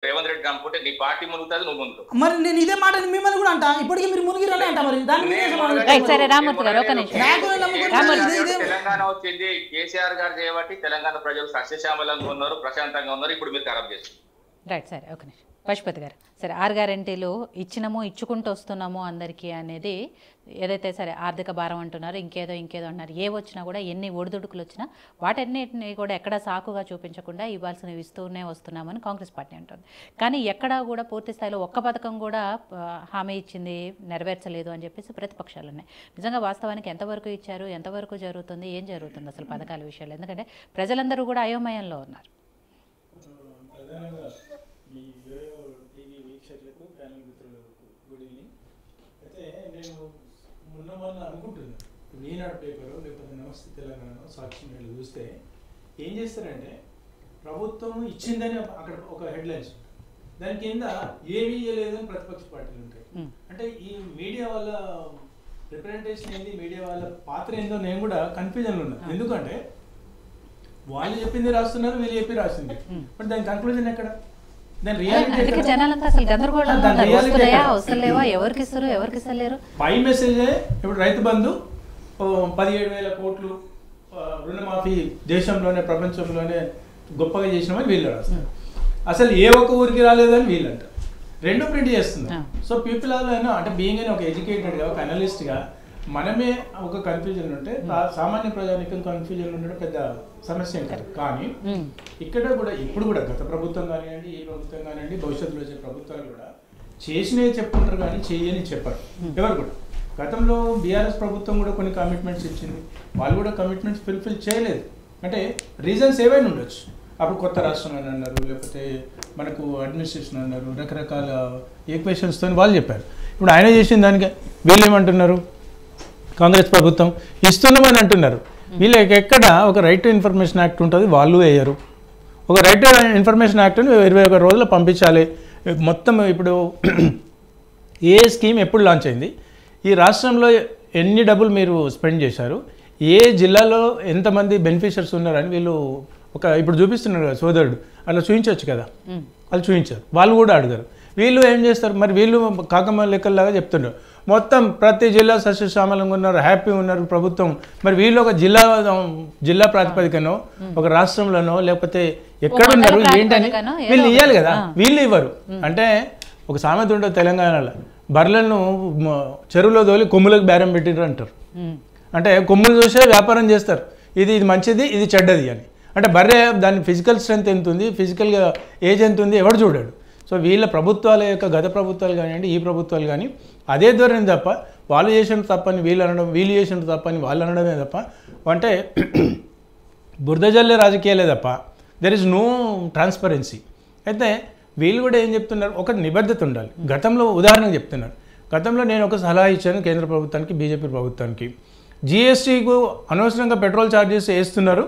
రేవంత్ రెడ్డి నమ్ముకుంటే నీ పార్టీ మునుగుతుంది, నువ్వు మునుగుతావు. మరి నేను ఇదే మాట మిమ్మల్ని కూడా అంటా, ఇప్పటికీ మీరు మునిగిరనే అంట. మరి సరే రామూర్తి గారు ఒక నిమిషం. తెలంగాణ వచ్చింది కేసీఆర్ గారు చేయబట్టి తెలంగాణ ప్రజలు సస్యశ్యామలంగా ఉన్నారు, ప్రశాంతంగా ఉన్నారు. ఇప్పుడు మీరు ఖరాబ్ చేస్తారు. రైట్, సరే ఒక నిమిషం. పశుపతి గారు, సరే 6 గ్యారెంటీలు ఇచ్చినాము, ఇచ్చుకుంటూ వస్తున్నాము అందరికీ అనేది ఏదైతే సరే ఆర్థిక భారం అంటున్నారు, ఇంకేదో అంటున్నారు. ఏ వచ్చినా కూడా ఎన్ని ఒడిదుడుకులు వచ్చినా వాటన్నిటిని కూడా ఎక్కడా సాకుగా చూపించకుండా ఇవ్వాల్సినవి ఇస్తూనే వస్తున్నామని కాంగ్రెస్ పార్టీ అంటుంది. కానీ ఎక్కడా కూడా పూర్తి స్థాయిలో ఒక్క పథకం కూడా హామీ ఇచ్చింది నెరవేర్చలేదు అని చెప్పేసి ప్రతిపక్షాలు ఉన్నాయి. నిజంగా వాస్తవానికి ఎంతవరకు ఇచ్చారు, ఎంతవరకు జరుగుతుంది, ఏం జరుగుతుంది అసలు పథకాల విషయాలు? ఎందుకంటే ప్రజలందరూ కూడా అయోమయంలో ఉన్నారు. ఈ టీవీ వీక్షకులకు ప్యానల్ మిత్రులకు గుడ్ ఈవినింగ్. అయితే నేను మొన్న అనుకుంటున్నాను, ఈనాడు పేపరు లేకపోతే నమస్తే తెలంగాణ, సాక్షి మీడియాలో చూస్తే ఏం చేస్తారంటే ప్రభుత్వం ఇచ్చిందని అక్కడ ఒక హెడ్లైన్స్ ఉంటుంది, దాని కింద ఏమీ ఇవ్వలేదని ప్రతిపక్ష పార్టీలు ఉంటాయి. అంటే ఈ మీడియా వాళ్ళ రిప్రజెంటేషన్ ఏంది, మీడియా వాళ్ళ పాత్ర ఏందో నేను కూడా కన్ఫ్యూజన్లో ఉన్నాను. ఎందుకంటే వాళ్ళు చెప్పింది రాస్తున్నారు, వీళ్ళు చెప్పి రాసింది, బట్ దాని కన్క్లూజన్ ఎక్కడ? అందుకే జనాలంతా అసలు గందరగోళం వస్తున్నాయా, అవసరం ఎవరికి ఇస్తారు, ఎవరికి ఇస్తలేరు. పై మెసేజే ఇప్పుడు రైతు బంధు 17,000 కోట్లు రుణమాఫీ దేశంలోనే ప్రపంచంలోనే గొప్పగా చేసినామని వీళ్ళు రాస్తారు. అసలు ఏ ఒక్క ఊరికి రాలేదని వీళ్ళు అంటారు. రెండు ప్రింట్ చేస్తున్నారు. సో పీపుల్ అయినా అంటే బీయింగ్ అని ఒక ఎడ్యుకేటెడ్గా, ఒక అనలిస్ట్గా మనమే ఒక కన్ఫ్యూజన్ ఉంటే సామాన్య ప్రజానికం కన్ఫ్యూజన్ ఉండడం పెద్ద సమస్య కాదు. కానీ ఇక్కడ కూడా ఇప్పుడు కూడా గత ప్రభుత్వం కానివ్వండి, ఈ ప్రభుత్వం కానివ్వండి, భవిష్యత్తులో వచ్చే ప్రభుత్వాలు కూడా చేసినవి చెప్పుకుంటారు కానీ చెయ్యని చెప్పరు ఎవరు కూడా. గతంలో బీఆర్ఎస్ ప్రభుత్వం కూడా కొన్ని కమిట్మెంట్స్ ఇచ్చింది, వాళ్ళు కూడా కమిట్మెంట్స్ ఫుల్ఫిల్ చేయలేదు. అంటే రీజన్స్ ఏవైనా ఉండొచ్చు. అప్పుడు కొత్త రాష్ట్రం అని అన్నారు, లేకపోతే మనకు అడ్మినిస్ట్రేషన్ అన్నారు, రకరకాల ఈక్వేషన్స్తో వాళ్ళు చెప్పారు. ఇప్పుడు ఆయన చేసిన దానికి వీళ్ళు ఏమంటున్నారు, కాంగ్రెస్ ప్రభుత్వం ఇస్తున్నామని అంటున్నారు. వీళ్ళకి ఎక్కడ ఒక రైట్ టు ఇన్ఫర్మేషన్ యాక్ట్ ఉంటుంది, వాళ్ళు వేయరు. ఒక రైట్ టు ఇన్ఫర్మేషన్ యాక్ట్ని 21 రోజులు పంపించాలి. మొత్తం ఇప్పుడు ఏ స్కీమ్ ఎప్పుడు లాంచ్ అయింది, ఈ రాష్ట్రంలో ఎన్ని డబ్బులు మీరు స్పెండ్ చేశారు, ఏ జిల్లాలో ఎంతమంది బెనిఫిషియర్స్ ఉన్నారని వీళ్ళు ఒక ఇప్పుడు చూపిస్తున్నారు కదా సోదరుడు, అలా చూపించవచ్చు కదా, వాళ్ళు చూపించారు. వాళ్ళు కూడా అడిగారు. వీళ్ళు ఏం చేస్తారు మరి, వీళ్ళు కాకమ్మ లెక్కల్లాగా చెప్తున్నారు మొత్తం ప్రతి జిల్లా సస్యశ్యామలంగా ఉన్నారు, హ్యాపీ ఉన్నారు ప్రభుత్వం. మరి వీళ్ళు ఒక జిల్లా ప్రాతిపదికనో ఒక రాష్ట్రంలోనో లేకపోతే ఎక్కడున్నారు ఏంటని వీళ్ళు ఇవ్వాలి కదా, వీళ్ళు ఇవ్వరు. అంటే ఒక సామెత ఉంటుంది తెలంగాణలో, బర్రెలను చెరువులో తోలి కొమ్ములకు బేరం పెట్టిండ్రు అంటారు. అంటే కొమ్ములు చూసే వ్యాపారం చేస్తారు, ఇది మంచిది ఇది చెడ్డది అని. అంటే బర్రె దాని ఫిజికల్ స్ట్రెంత్ ఎంత ఉంది, ఫిజికల్గా ఏజ్ ఎంత ఉంది ఎవడు చూడాడు. సో వీళ్ళ ప్రభుత్వాల యొక్క గత ప్రభుత్వాలు కానివ్వండి, ఈ ప్రభుత్వాలు కానీ అదే ధోరణి తప్ప, వాళ్ళు చేసిన తప్పని వీళ్ళు అనడం, వీళ్ళు చేసిన తప్పని వాళ్ళు అనడమే తప్ప, అంటే బురదజల్లే రాజకీయాలే తప్ప దెర్ ఇస్ నో ట్రాన్స్పరెన్సీ. అయితే వీళ్ళు కూడా ఏం చెప్తున్నారు, ఒక నిబద్ధత ఉండాలి. గతంలో ఉదాహరణకు చెప్తున్నారు, గతంలో నేను ఒక సలహా ఇచ్చాను కేంద్ర ప్రభుత్వానికి, బీజేపీ ప్రభుత్వానికి, జిఎస్టీకు అనవసరంగా పెట్రోల్ ఛార్జెస్ వేస్తున్నారు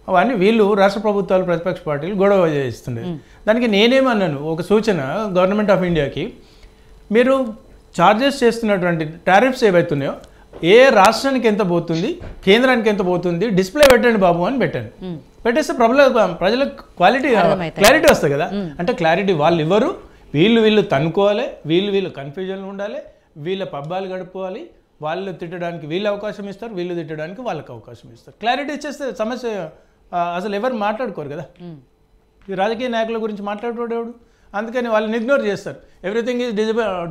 అవన్నీ వీళ్ళు రాష్ట్ర ప్రభుత్వాలు ప్రతిపక్ష పార్టీలు గొడవ చేస్తుండే. దానికి నేనేమన్నాను, ఒక సూచన గవర్నమెంట్ ఆఫ్ ఇండియాకి, మీరు ఛార్జెస్ చేస్తున్నటువంటి టారిఫ్స్ ఏవైతున్నాయో ఏ రాష్ట్రానికి ఎంత పోతుంది, కేంద్రానికి ఎంత పోతుంది డిస్ప్లే పెట్టండి బాబు అని పెట్టాను. పెట్టేస్తే ప్రజలకు క్లారిటీ వస్తుంది కదా. అంటే క్లారిటీ వాళ్ళు ఇవ్వరు, వీళ్ళు తన్నుకోవాలి, వీళ్ళు కన్ఫ్యూజన్లు ఉండాలి, వీళ్ళ పబ్బాలు గడుపుకోవాలి, వాళ్ళు తిట్టడానికి వీళ్ళు అవకాశం ఇస్తారు, వీళ్ళు తిట్టడానికి వాళ్ళకి అవకాశం ఇస్తారు. క్లారిటీ ఇచ్చేస్తే సమస్య అసలు ఎవరు మాట్లాడుకోరు కదా. ఈ రాజకీయ నాయకుల గురించి మాట్లాడేవాడు, అందుకని వాళ్ళని ఇగ్నోర్ చేస్తారు. ఎవ్రీథింగ్ ఈజ్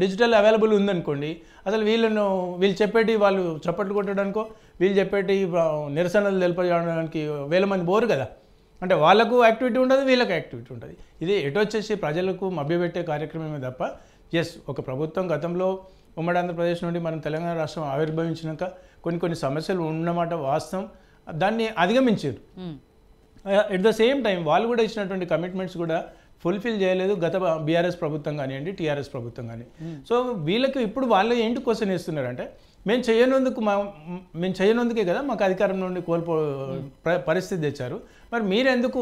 డిజిటల్ అవైలబుల్ ఉందనుకోండి, అసలు వీళ్ళు చెప్పేటి వాళ్ళు చప్పట్లు కొట్టడానికో, వీళ్ళు చెప్పేటి నిరసనలు తెలిపడానికి 1000 మంది బోరు కదా. అంటే వాళ్ళకు యాక్టివిటీ ఉండదు, వీళ్ళకి యాక్టివిటీ ఉంటుంది. ఇది ఎటు వచ్చేసి ప్రజలకు మభ్యపెట్టే కార్యక్రమమే తప్ప, ఎస్ ఒక ప్రభుత్వం గతంలో ఉమ్మడి ఆంధ్రప్రదేశ్ నుండి మనం తెలంగాణ రాష్ట్రం ఆవిర్భవించినాక కొన్ని సమస్యలు ఉన్నమాట వాస్తవం, దాన్ని అధిగమించారు. ఎట్ ద సేమ్ టైం వాళ్ళు కూడా ఇచ్చినటువంటి కమిట్మెంట్స్ కూడా ఫుల్ఫిల్ చేయలేదు గత బీఆర్ఎస్ ప్రభుత్వం కానివ్వండి, టీఆర్ఎస్ ప్రభుత్వం కానీ. సో వీళ్ళకి ఇప్పుడు వాళ్ళు ఏంటి క్వశ్చన్ వేస్తున్నారంటే, మేము చేయనందుకే కదా మాకు అధికారం నుండి పరిస్థితి తెచ్చారు, మరి మీరెందుకు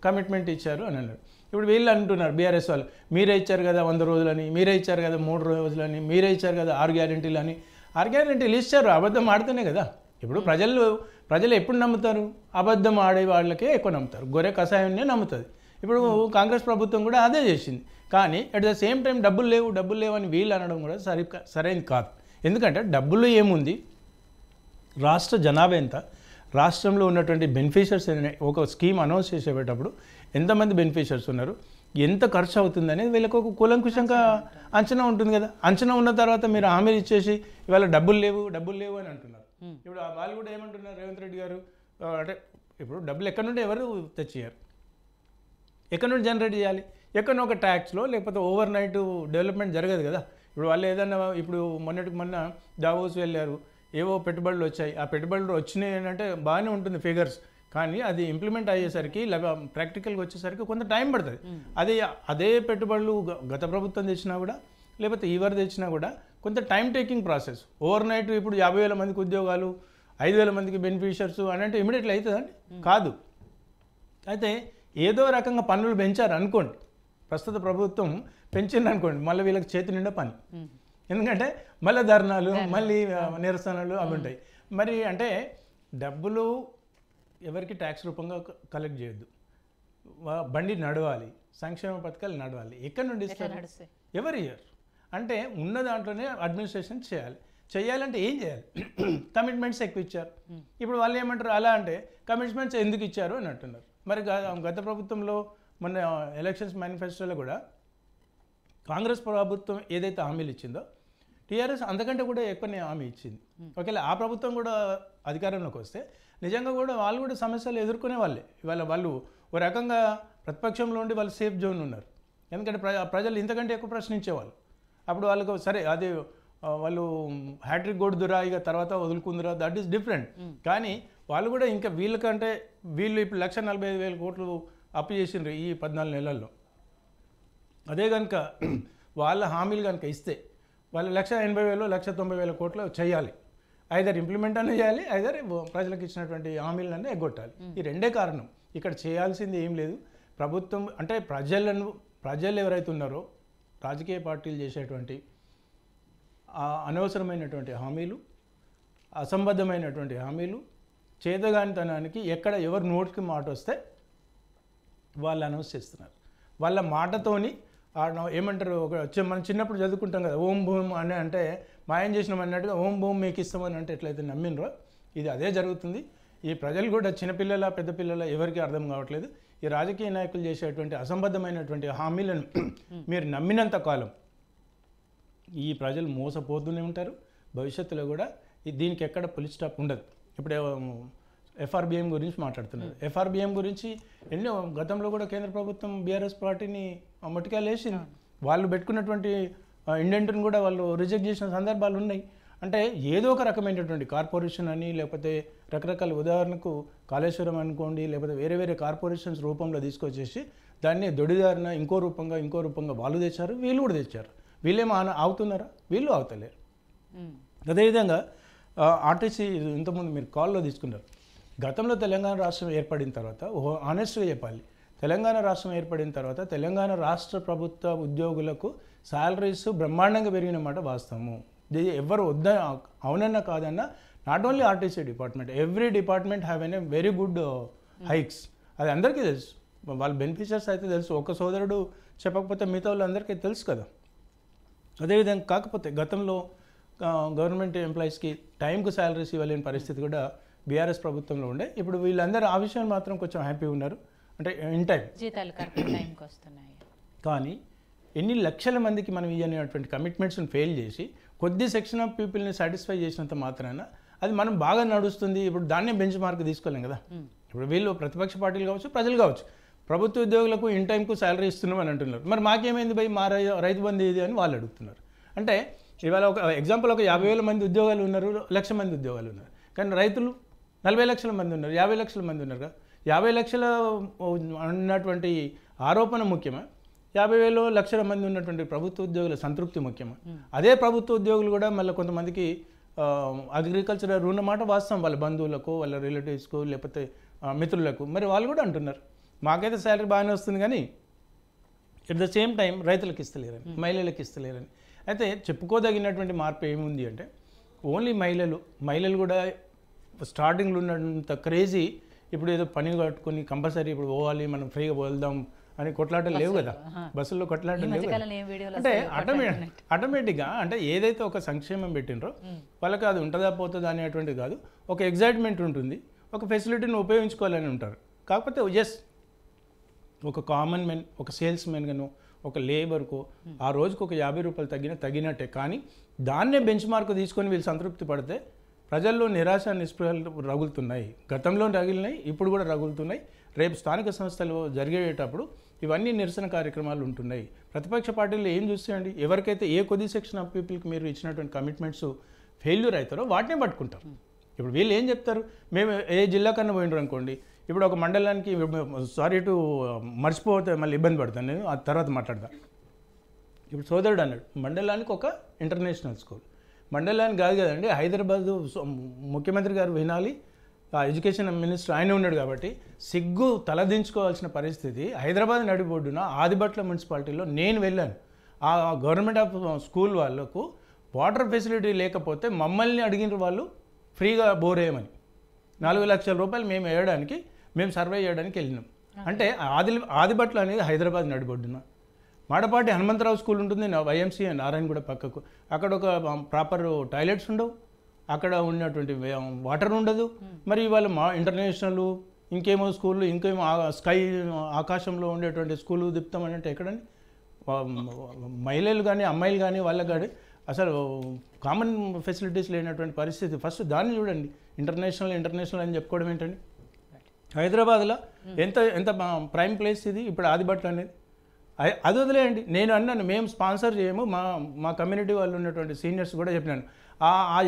కమిట్మెంట్ ఇచ్చారు అని అన్నారు. ఇప్పుడు వీళ్ళు అంటున్నారు బీఆర్ఎస్ వాళ్ళు, మీరే ఇచ్చారు కదా 100 రోజులని, మీరే ఇచ్చారు కదా 3 రోజులని, మీరే ఇచ్చారు కదా 6 గ్యారెంటీలు అని. 6 గ్యారెంటీలు ఇచ్చారు, అబద్ధం ఆడితేనే కదా. ఇప్పుడు ప్రజలు ఎప్పుడు నమ్ముతారు, అబద్ధం ఆడే వాళ్ళకే ఎక్కువ నమ్ముతారు, గొర్రె కషాయాన్నే నమ్ముతుంది. ఇప్పుడు కాంగ్రెస్ ప్రభుత్వం కూడా అదే చేసింది. కానీ అట్ ద సేమ్ టైం డబ్బులు లేవు అని వీళ్ళు అనడం కూడా సరైనది కాదు. ఎందుకంటే డబ్బులు ఏముంది, రాష్ట్ర జనాభా ఎంత, రాష్ట్రంలో ఉన్నటువంటి బెనిఫిషియర్స్ ఒక స్కీమ్ అనౌన్స్ చేసేటప్పుడు ఎంతమంది బెనిఫిషియర్స్ ఉన్నారు, ఎంత ఖర్చు అవుతుంది అనేది వీళ్ళకి ఒక కూలంకుషంగా అంచనా ఉంటుంది కదా. అంచనా ఉన్న తర్వాత మీరు హామీలు ఇచ్చేసి ఇవాళ డబ్బులు లేవు అని అంటున్నారు. ఇప్పుడు వాళ్ళు కూడా ఏమంటున్నారు, రేవంత్ రెడ్డి గారు అంటే ఇప్పుడు డబ్బులు ఎక్కడి నుండి ఎవరు తెచ్చియారు, ఎక్కడి నుండి జనరేట్ చేయాలి, ఎక్కడో ఒక ట్యాక్స్లో లేకపోతే ఓవర్ నైట్ డెవలప్మెంట్ జరగదు కదా. ఇప్పుడు వాళ్ళు ఏదన్నా ఇప్పుడు మొన్న దావోస్ వెళ్ళారు, ఏవో పెట్టుబడులు వచ్చాయి, ఆ పెట్టుబడులు వచ్చినాయి అంటే బాగానే ఉంటుంది ఫిగర్స్, కానీ అది ఇంప్లిమెంట్ అయ్యేసరికి ప్రాక్టికల్గా వచ్చేసరికి కొంత టైం పడుతుంది. అదే పెట్టుబడులు గత ప్రభుత్వం తెచ్చినా కూడా లేకపోతే ఈవర్ తెచ్చినా కూడా కొంత time taking process. Over night ఇప్పుడు 50,000 మందికి ఉద్యోగాలు, 5,000 మందికి బెనిఫిషియర్స్ అని అంటే ఇమీడియట్లీ అవుతుందండి, కాదు. అయితే ఏదో రకంగా పన్నులు పెంచారు అనుకోండి, ప్రస్తుత ప్రభుత్వం పెంచింది అనుకోండి, మళ్ళీ వీళ్ళకి చేతి నిండా పని. ఎందుకంటే మళ్ళీ ధర్నాలు, మళ్ళీ నిరసనలు అవి ఉంటాయి. మరి అంటే డబ్బులు ఎవరికి ట్యాక్స్ రూపంగా కలెక్ట్ చేయొద్దు, బండి నడవాలి, సంక్షేమ పథకాలు నడవాలి. ఎక్కడి నుండి ఇస్తారు? ఎవరి ఇయర్ అంటే ఉన్న దాంట్లోనే అడ్మినిస్ట్రేషన్ చేయాలంటే ఏం చేయాలి? కమిట్మెంట్స్ ఎక్కువ ఇచ్చారు. ఇప్పుడు వాళ్ళు ఏమంటారు, అలా అంటే కమిట్మెంట్స్ ఎందుకు ఇచ్చారు అని అంటున్నారు. మరి గత ప్రభుత్వంలో మొన్న ఎలక్షన్స్ మేనిఫెస్టోలో కూడా కాంగ్రెస్ ప్రభుత్వం ఏదైతే హామీలు ఇచ్చిందో టీఆర్ఎస్ అంతకంటే కూడా ఎక్కువనే హామీ ఇచ్చింది. ఒకవేళ ఆ ప్రభుత్వం కూడా అధికారంలోకి వస్తే నిజంగా కూడా వాళ్ళు కూడా సమస్యలు ఎదుర్కొనే వాళ్ళే. ఇవాళ వాళ్ళు ఒక రకంగా ప్రతిపక్షంలో ఉండి వాళ్ళు సేఫ్ జోన్ ఉన్నారు. ఎందుకంటే ప్రజలు ఇంతకంటే ఎక్కువ ప్రశ్నించేవాళ్ళు. అప్పుడు వాళ్ళకు సరే అది వాళ్ళు హ్యాట్రిక్ కొడుదురా ఇక తర్వాత వదులుకుందురా, దట్ ఈస్ డిఫరెంట్. కానీ వాళ్ళు కూడా ఇంకా వీళ్ళకంటే వీళ్ళు ఇప్పుడు 1,45,000 కోట్లు అప్పు చేసిండ్రు ఈ 14 నెలల్లో. అదే కనుక వాళ్ళ హామీలు కనుక ఇస్తే వాళ్ళు 1,80,000 1,90,000 కోట్లు చేయాలి. ఐదర్ ఇంప్లిమెంట్ అనే చేయాలి, ఐదర్ ప్రజలకు ఇచ్చినటువంటి హామీలన్నీ ఎగ్గొట్టాలి. ఈ రెండే కారణం. ఇక్కడ చేయాల్సింది ఏం లేదు. ప్రభుత్వం అంటే ప్రజలు ఎవరైతే ఉన్నారో రాజకీయ పార్టీలు చేసేటువంటి అనవసరమైనటువంటి హామీలు, అసంబద్ధమైనటువంటి హామీలు, చేతగానితనానికి ఎక్కడ ఎవరు నోటికి మాట వస్తే వాళ్ళు అనౌన్స్ చేస్తున్నారు. వాళ్ళ మాటతోని ఏమంటారు, మనం చిన్నప్పుడు చదువుకుంటాం కదా, ఓం భూమ్ అని అంటే మాయం చేసినాం అన్నట్టుగా ఓం భూమ్ మీకు ఇస్తామని అంటే ఎట్లయితే నమ్మినరో ఇది అదే జరుగుతుంది. ఈ ప్రజలు కూడా చిన్నపిల్లల పెద్ద పిల్లల ఎవరికి అర్థం కావట్లేదు. ఈ రాజకీయ నాయకులు చేసేటువంటి అసంబద్ధమైనటువంటి హామీలను మీరు నమ్మినంత కాలం ఈ ప్రజలు మోసపోతూనే ఉంటారు. భవిష్యత్తులో కూడా దీనికి ఎక్కడ పులి స్టాప్ ఉండదు. ఇప్పుడు ఎఫ్ఆర్బిఎం గురించి మాట్లాడుతున్నారు. ఎఫ్ఆర్బిఎం గురించి ఎన్నో గతంలో కూడా కేంద్ర ప్రభుత్వం బీఆర్ఎస్ పార్టీని మట్టికాయలు వేసింది. వాళ్ళు పెట్టుకున్నటువంటి ఇండెంట్ని కూడా వాళ్ళు రిజెక్ట్ చేసిన సందర్భాలు ఉన్నాయి. అంటే ఏదో ఒక రకమైనటువంటి కార్పొరేషన్ అని లేకపోతే రకరకాల, ఉదాహరణకు కాళేశ్వరం అనుకోండి, లేకపోతే వేరే వేరే కార్పొరేషన్స్ రూపంలో తీసుకొచ్చేసి దాన్ని దొడిదారిన ఇంకో రూపంగా వాళ్ళు తెచ్చారు, వీళ్ళు కూడా తెచ్చారు. వీళ్ళేమో అవుతున్నారా? వీళ్ళు అవుతలేరు. అదేవిధంగా ఆర్టీసీ ఇంతకుముందు మీరు కాల్లో తీసుకున్నారు. గతంలో తెలంగాణ రాష్ట్రం ఏర్పడిన తర్వాత ఆనెస్ట్గా చెప్పాలి, తెలంగాణ రాష్ట్రం ఏర్పడిన తర్వాత తెలంగాణ రాష్ట్ర ప్రభుత్వ ఉద్యోగులకు శాలరీస్ బ్రహ్మాండంగా పెరిగినమాట వాస్తవము. ఎవరు అవునన్నా కాదన్నా, not only RTC department, every department have an very good hikes. అది అందరికీ తెలుసు. వాళ్ళ బెనిఫిషియర్స్ అయితే తెలుసు. ఒక సోదరుడు చెప్పకపోతే మిగతా వాళ్ళందరికీ తెలుసు కదా. అదేవిధంగా కాకపోతే గతంలో గవర్నమెంట్ ఎంప్లాయీస్కి టైంకు శాలరీస్ ఇవ్వలేని పరిస్థితి కూడా బీఆర్ఎస్ ప్రభుత్వంలో ఉండే. ఇప్పుడు వీళ్ళందరూ ఆ విషయం మాత్రం కొంచెం హ్యాపీ ఉన్నారు, అంటే ఇన్ టైం జీతాలు కరెక్ట్ టైంకి వస్తున్నాయి. కానీ ఎన్ని లక్షల మందికి మనం ఇవ్వనేటువంటి కమిట్మెంట్స్ని ఫెయిల్ చేసి కొద్ది సెక్షన్ ఆఫ్ పీపుల్ని సాటిస్ఫై చేసినంత మాత్రాన అది మనం బాగా నడుస్తుంది. ఇప్పుడు దాన్నే బెంచ్ మార్క్ తీసుకోలేం కదా. ఇప్పుడు వీళ్ళు ప్రతిపక్ష పార్టీలు కావచ్చు, ప్రజలు కావచ్చు, ప్రభుత్వ ఉద్యోగులకు ఇన్ టైంకు శాలరీ ఇస్తున్నాం అని అంటున్నారు. మరి మాకేమైంది భయ్, మా రైతు బంధు ఇది అని వాళ్ళు అడుగుతున్నారు. అంటే ఇవాళ ఒక ఎగ్జాంపుల్, ఒక 50,000 మంది ఉద్యోగాలు ఉన్నారు, 1,00,000 మంది ఉద్యోగాలు ఉన్నారు. కానీ రైతులు 40 లక్షల మంది ఉన్నారు, 50 లక్షల మంది ఉన్నారు కదా. 50 లక్షల ఉన్నటువంటి ఆరోపణ ముఖ్యమా, 50,000 లక్షల మంది ఉన్నటువంటి ప్రభుత్వ ఉద్యోగుల సంతృప్తి ముఖ్యమా? అదే ప్రభుత్వ ఉద్యోగులు కూడా మళ్ళీ కొంతమందికి అగ్రికల్చర్ రుణమాట వాస్తవం, వాళ్ళ బంధువులకు, వాళ్ళ రిలేటివ్స్కు, లేకపోతే మిత్రులకు. మరి వాళ్ళు కూడా అంటున్నారు మాకైతే శాలరీ బాగానే వస్తుంది, కానీ ఎట్ ద సేమ్ టైం రైతులకు ఇస్తలేరని, మహిళలకు ఇస్తలేరని. అయితే చెప్పుకోదగినటువంటి మార్పు ఏముంది అంటే, ఓన్లీ మహిళలు కూడా స్టార్టింగ్లో ఉన్నంత క్రేజీ ఇప్పుడు ఏదో పని కట్టుకొని కంపల్సరీ ఇప్పుడు పోవాలి, మనం ఫ్రీగా వెళ్దాం అని కొట్లాటలు లేవు కదా, బస్సుల్లో కొట్లాటలు లేవు కదా. మధ్యకాలంలో ఏం వీడియోలు అంటే వస్తాయి? ఆటోమేటిక్గా అంటే ఏదైతే ఒక సంక్షేమం పెట్టినరో వాళ్ళకి అది ఉంటుందా పోతుందా అనేటువంటిది కాదు, ఒక ఎగ్జైట్మెంట్ ఉంటుంది, ఒక ఫెసిలిటీని ఉపయోగించుకోవాలని ఉంటారు. కాకపోతే ఎస్ ఒక కామన్ మెన్, ఒక సేల్స్ మెన్గాను, ఒక లేబర్కు ఆ రోజుకు ఒక 50 రూపాయలు తగినట్టే. కానీ దాన్నే బెంచ్ మార్క్ తీసుకొని వీళ్ళు సంతృప్తి పడితే ప్రజల్లో నిరాశ నిస్పృహలు రగులుతున్నాయి. గతంలో రగిలినాయి, ఇప్పుడు కూడా రగులుతున్నాయి. రేపు స్థానిక సంస్థలు జరిగేటప్పుడు ఇవన్నీ నిరసన కార్యక్రమాలు ఉంటున్నాయి. ప్రతిపక్ష పార్టీలు ఏం చూస్తాయండి, ఎవరికైతే ఏ కొద్ది సెక్షన్ ఆఫ్ పీపుల్కి మీరు ఇచ్చినటువంటి కమిట్మెంట్స్ ఫెయిల్యూర్ అవుతారో వాటినే పట్టుకుంటారు. ఇప్పుడు వీళ్ళు ఏం చెప్తారు, మేము ఏ జిల్లా కన్నా పోయినారు అనుకోండి, ఇప్పుడు ఒక మండలానికి, సారీ టు మర్చిపోతే మళ్ళీ ఇబ్బంది పడతాను నేను, ఆ తర్వాత మాట్లాడతాను. ఇప్పుడు సోదరుడు అన్నాడు మండలానికి ఒక ఇంటర్నేషనల్ స్కూల్, మండలానికి కాదు కదండి, హైదరాబాద్ ముఖ్యమంత్రి గారు వినాలి, ఎడ్యుకేషన్ మినిస్టర్ ఆయన ఉన్నాడు కాబట్టి సిగ్గు తలదించుకోవాల్సిన పరిస్థితి. హైదరాబాద్ నడిబొడ్డున ఆదిబట్ల మున్సిపాలిటీలో నేను వెళ్ళాను. ఆ గవర్నమెంట్ ఆఫ్ స్కూల్ వాళ్ళకు వాటర్ ఫెసిలిటీ లేకపోతే మమ్మల్ని అడిగిన వాళ్ళు ఫ్రీగా బోర్ వేయమని 4 లక్షల రూపాయలు మేము వేయడానికి, మేము సర్వే చేయడానికి వెళ్ళినాం. అంటే ఆదిబట్ల అనేది హైదరాబాద్ నడిబొడ్డున. మాడపాటి హనుమంతరావు స్కూల్ ఉంటుంది, వైఎంసీఏ నారాయణగూడ పక్కకు. అక్కడ ఒక ప్రాపర్ టాయిలెట్స్ ఉండవు, అక్కడ ఉన్నటువంటి వాటర్ ఉండదు. మరి ఇవాళ ఇంటర్నేషనల్ ఇంకేమో స్కూళ్ళు, ఇంకేమో స్కై ఆకాశంలో ఉండేటువంటి స్కూలు తిప్పుతామని అంటే ఎక్కడండి? మహిళలు కానీ అమ్మాయిలు కానీ వాళ్ళకి కానీ అసలు కామన్ ఫెసిలిటీస్ లేనటువంటి పరిస్థితి. ఫస్ట్ దాన్ని చూడండి. ఇంటర్నేషనల్ అని చెప్పుకోవడం ఏంటండి? హైదరాబాద్లో ఎంత ప్రైమ్ ప్లేస్ ఇది ఇప్పుడు ఆదిబట్ల అనేది. అది వదిలేయండి, నేను అన్నాను మేము స్పాన్సర్ చేయము, మా కమ్యూనిటీ వాళ్ళు ఉన్నటువంటి సీనియర్స్ కూడా చెప్పినాను.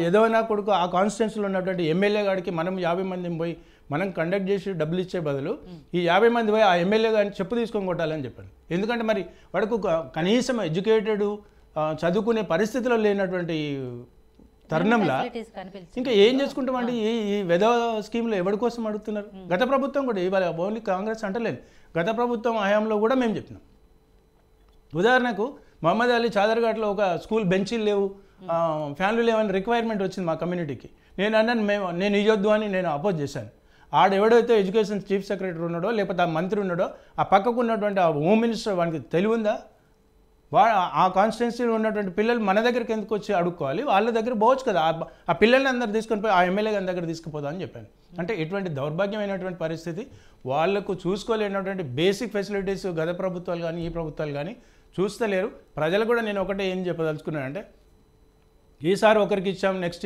ఏదైనా కొడుకు ఆ కాన్స్టిట్యున్సీలో ఉన్నటువంటి ఎమ్మెల్యే గారికి మనం 50 మందిని పోయి మనం కండక్ట్ చేసి డబ్బులు ఇచ్చే బదులు ఈ 50 మంది పోయి ఆ ఎమ్మెల్యే గారిని చెప్పు తీసుకొని కొట్టాలని చెప్పాను. ఎందుకంటే మరి వాడికి కనీసం ఎడ్యుకేటెడ్ చదువుకునే పరిస్థితిలో లేనటువంటి తరుణంలో ఇంకా ఏం చేసుకుంటామండి? ఈ వెధ స్కీమ్లో ఎవరి కోసం అడుగుతున్నారు? గత ప్రభుత్వం కూడా, ఇవాళ ఓన్లీ కాంగ్రెస్ అంటలేదు, గత ప్రభుత్వం హయాంలో కూడా మేము చెప్పినాం. ఉదాహరణకు మహమ్మద్ అలీ చాదర్ఘాట్లో ఒక స్కూల్ బెంచీలు లేవు, ఫ్యాన్లు లేవని రిక్వైర్మెంట్ వచ్చింది మా కమ్యూనిటీకి. నేను అన్నాను నేను ఇవ్వద్దు అని నేను అపోజ్ చేశాను. ఆడెవడైతే ఎడ్యుకేషన్ చీఫ్ సెక్రటరీ ఉన్నాడో లేకపోతే ఆ మంత్రి ఉన్నాడో ఆ పక్కకు ఉన్నటువంటి ఆ హోమ్ మినిస్టర్ వానికి తెలివిందా? ఆ కాన్స్టిట్యున్సీలో ఉన్నటువంటి పిల్లలు మన దగ్గరికి ఎందుకు వచ్చి అడుక్కోవాలి? వాళ్ళ దగ్గర పోవచ్చు కదా, ఆ పిల్లల్ని అందరు తీసుకొని పోయి ఆ ఎమ్మెల్యే గారి దగ్గర తీసుకుపోదా అని చెప్పాను. అంటే ఇటువంటి దౌర్భాగ్యమైనటువంటి పరిస్థితి, వాళ్లకు చూసుకోలేనటువంటి బేసిక్ ఫెసిలిటీస్ గత ప్రభుత్వాలు కానీ ఈ ప్రభుత్వాలు కానీ చూస్తలేరు. ప్రజలు కూడా నేను ఒకటే ఏం చెప్పదలుచుకున్నానంటే, ఈసారి ఒకరికి ఇచ్చాం, నెక్స్ట్